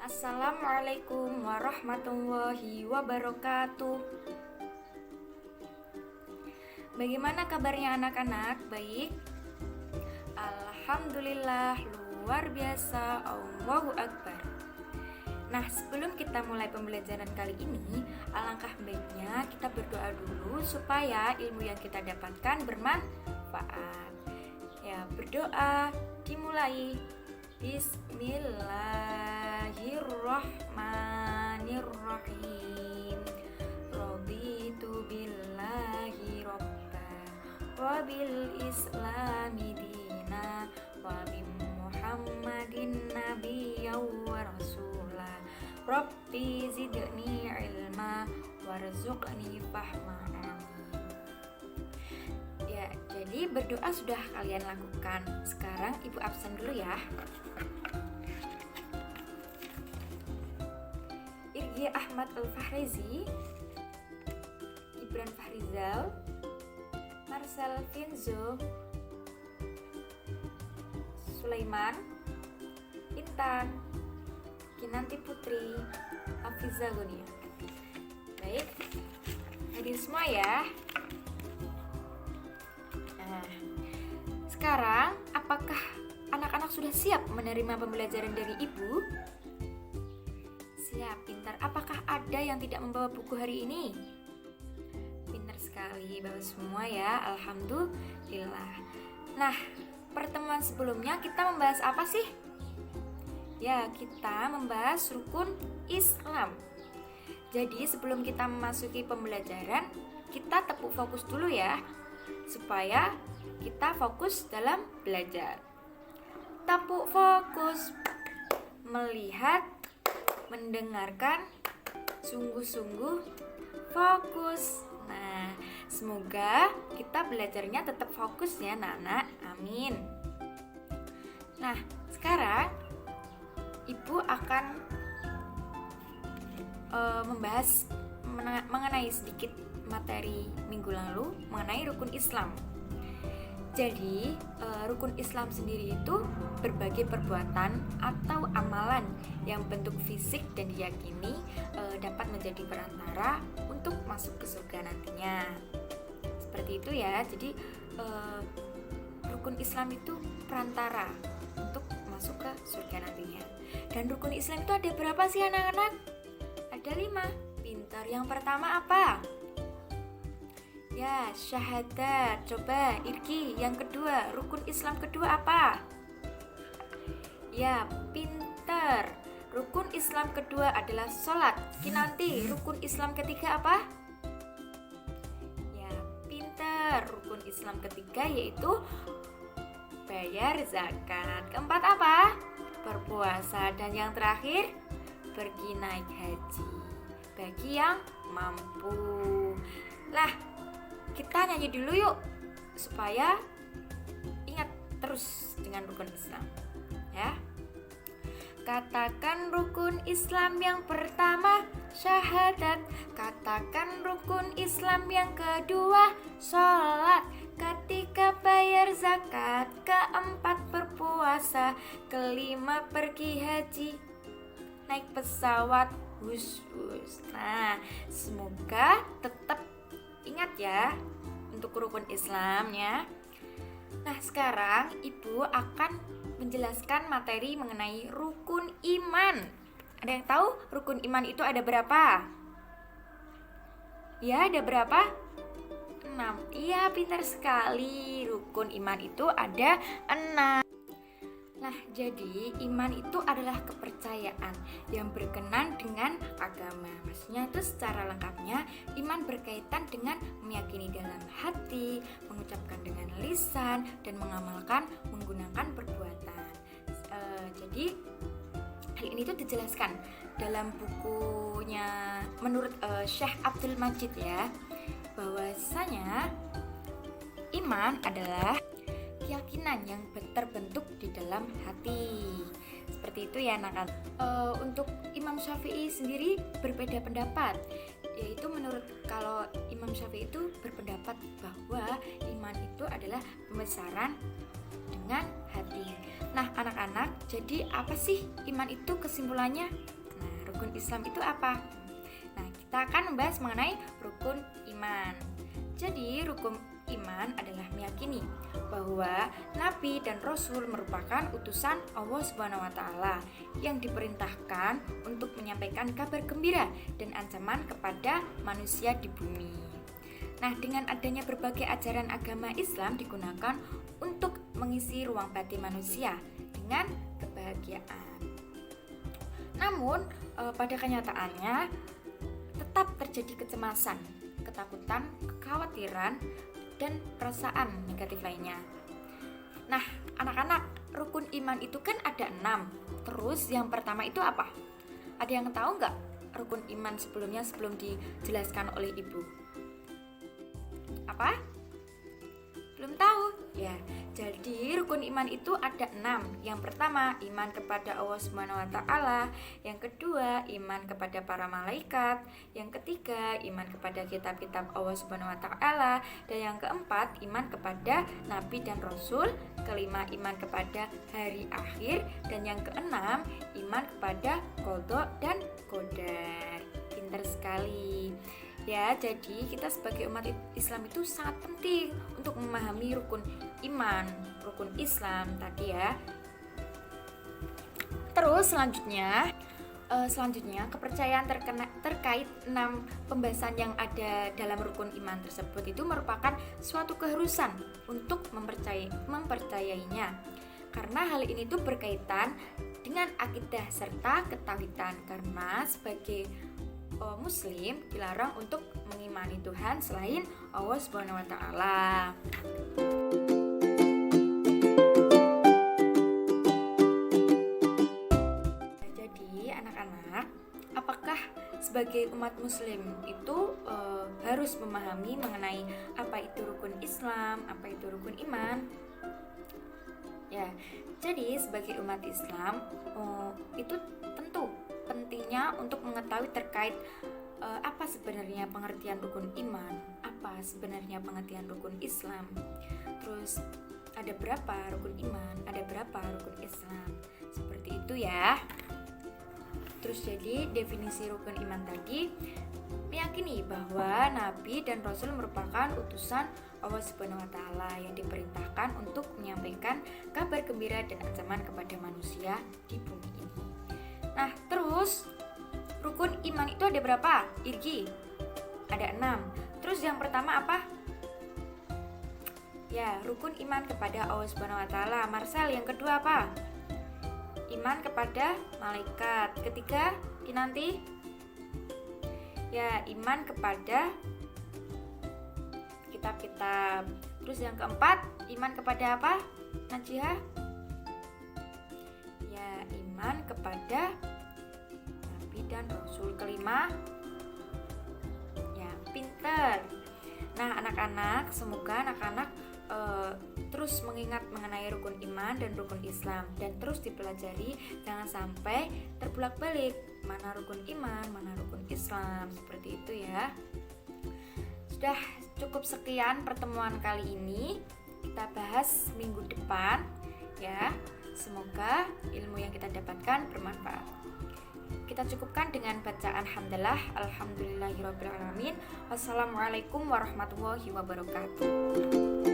Assalamualaikum warahmatullahi wabarakatuh. Bagaimana kabarnya anak-anak? Baik? Alhamdulillah, luar biasa, Allahu Akbar. Nah, sebelum kita mulai pembelajaran kali ini, alangkah baiknya kita berdoa dulu supaya ilmu yang kita dapatkan bermanfaat. Ya, berdoa dimulai. Bismillahirrahmanirrahim. Raditu billahi robba wa bil islami dina wa bi muhammadin nabiyya wa rasulah. Rabbi zidni ilma warzuqni fahma. Ya, jadi berdoa sudah kalian lakukan. Sekarang ibu absen dulu ya. Irgi Ahmad Al-Fahrizi, Ibran Fahrizal, Marcel Finzo, Sulaiman, Intan, Kinanti Putri, Afiza Gunia. Baik, hadir semua ya. Nah, sekarang apakah anak-anak sudah siap menerima pembelajaran dari ibu? Siap, pintar. Apakah ada yang tidak membawa buku hari ini? Pintar sekali, bawa semua ya. Alhamdulillah. Nah, pertemuan sebelumnya kita membahas apa sih? Ya, kita membahas rukun Islam. Jadi sebelum kita memasuki pembelajaran, kita tepuk fokus dulu ya, supaya kita fokus dalam belajar. Tepuk fokus, melihat, mendengarkan, sungguh-sungguh fokus. Nah, semoga kita belajarnya tetap fokus ya anak-anak. Amin. Nah, sekarang ibu akan membahas mengenai sedikit materi minggu lalu mengenai rukun Islam. Jadi, rukun Islam sendiri itu berbagai perbuatan atau amalan yang bentuk fisik dan diyakini dapat menjadi perantara untuk masuk ke surga nantinya. Seperti itu ya. Jadi, rukun Islam itu perantara untuk masuk ke surga nantinya. Dan rukun Islam itu ada berapa sih anak-anak? Ada 5. Pintar. Yang pertama apa? Ya, syahadat. Coba Irki, yang kedua, rukun Islam kedua apa? Ya, pinter. Rukun Islam kedua adalah sholat. Kinanti, rukun Islam ketiga apa? Ya, pinter. Rukun Islam ketiga yaitu bayar zakat. Keempat apa? Berpuasa. Dan yang terakhir, pergi naik haji bagi yang mampu. Lah, kita nyanyi dulu yuk, supaya ingat terus dengan rukun Islam ya. Katakan rukun Islam yang pertama, syahadat. Katakan rukun Islam yang kedua, sholat. Ketiga bayar zakat. Keempat berpuasa. Kelima pergi haji, naik pesawat. Nah, semoga tetap ingat ya untuk rukun Islam ya. Nah, sekarang ibu akan menjelaskan materi mengenai rukun iman. Ada yang tahu rukun iman itu ada berapa? Ya, ada berapa? 6. Iya, pintar sekali. Rukun iman itu ada 6. Nah, jadi iman itu adalah kepercayaan yang berkenan dengan agama. Maksudnya itu secara lengkapnya, iman berkaitan dengan meyakini dalam hati, mengucapkan dengan lisan, dan mengamalkan menggunakan perbuatan. Jadi hal ini tuh dijelaskan dalam bukunya menurut Syekh Abdul Majid ya, bahwasanya iman adalah keyakinan yang terbentuk di dalam hati. Seperti itu ya anak-anak. Untuk Imam Syafi'i sendiri berbeda pendapat, yaitu menurut kalau Imam Syafi'i itu berpendapat bahwa iman itu adalah pembesaran dengan hati. Nah, anak-anak, jadi apa sih iman itu kesimpulannya? Nah, rukun Islam itu apa? Nah, kita akan membahas mengenai rukun iman. Jadi, rukun iman adalah meyakini bahwa Nabi dan Rasul merupakan utusan Allah Subhanahu wa taala yang diperintahkan untuk menyampaikan kabar gembira dan ancaman kepada manusia di bumi. Nah, dengan adanya berbagai ajaran agama Islam digunakan untuk mengisi ruang batin manusia dengan kebahagiaan. Namun, pada kenyataannya tetap terjadi kecemasan, ketakutan, kekhawatiran, dan perasaan negatif lainnya. Nah, anak-anak, rukun iman itu kan ada 6. Terus yang pertama itu apa? Ada yang tahu nggak rukun iman sebelumnya sebelum dijelaskan oleh ibu? Apa? Belum tahu? Ya, jadi rukun iman itu ada 6. Yang pertama, iman kepada Allah Subhanahu wa taala. Yang kedua, iman kepada para malaikat. Yang ketiga, iman kepada kitab-kitab Allah Subhanahu wa taala. Dan yang keempat, iman kepada nabi dan rasul. Kelima, iman kepada hari akhir. Dan yang keenam, iman kepada qada dan qadar. Pintar sekali. Ya, jadi kita sebagai umat Islam itu sangat penting untuk memahami rukun iman, rukun Islam tadi ya. Terus selanjutnya kepercayaan terkait 6 pembahasan yang ada dalam rukun iman tersebut itu merupakan suatu keharusan untuk mempercayainya. Karena hal ini tuh berkaitan dengan akidah serta ketauhidan, karena sebagai Muslim dilarang untuk mengimani Tuhan selain Allah Subhanahu wa taala. Jadi anak-anak, apakah sebagai umat Muslim itu harus memahami mengenai apa itu rukun Islam, apa itu rukun iman? Ya, jadi sebagai umat Islam itu tentu pentingnya untuk mengetahui terkait apa sebenarnya pengertian rukun iman, apa sebenarnya pengertian rukun Islam. Terus ada berapa rukun iman, ada berapa rukun Islam. Seperti itu ya. Terus jadi definisi rukun iman tadi meyakini bahwa Nabi dan Rasul merupakan utusan Allah Subhanahu wa taala yang diperintahkan untuk menyampaikan kabar gembira dan ancaman kepada manusia di bumi ini. Nah, terus rukun iman itu ada berapa? Irgi? Ada 6. Terus yang pertama apa? Ya, rukun iman kepada Allah Subhanahu wa taala. Marcel, yang kedua apa? Iman kepada malaikat. Ketiga, Kinanti? Ya, iman kepada kitab-kitab. Terus yang keempat, iman kepada apa? Najihah? Ya, iman kepada Nabi dan Rasul. Kelima, ya, pinter. Nah, anak-anak, semoga anak-anak terus mengingat mengenai rukun iman dan rukun Islam dan terus dipelajari, jangan sampai terbulak-balik mana rukun iman, mana rukun Islam, seperti itu ya. Sudah cukup sekian pertemuan kali ini, kita bahas minggu depan ya. Semoga ilmu yang kita dapatkan bermanfaat. Kita cukupkan dengan bacaan hamdalah, alhamdulillahirabbil alamin. Wassalamualaikum warahmatullahi wabarakatuh.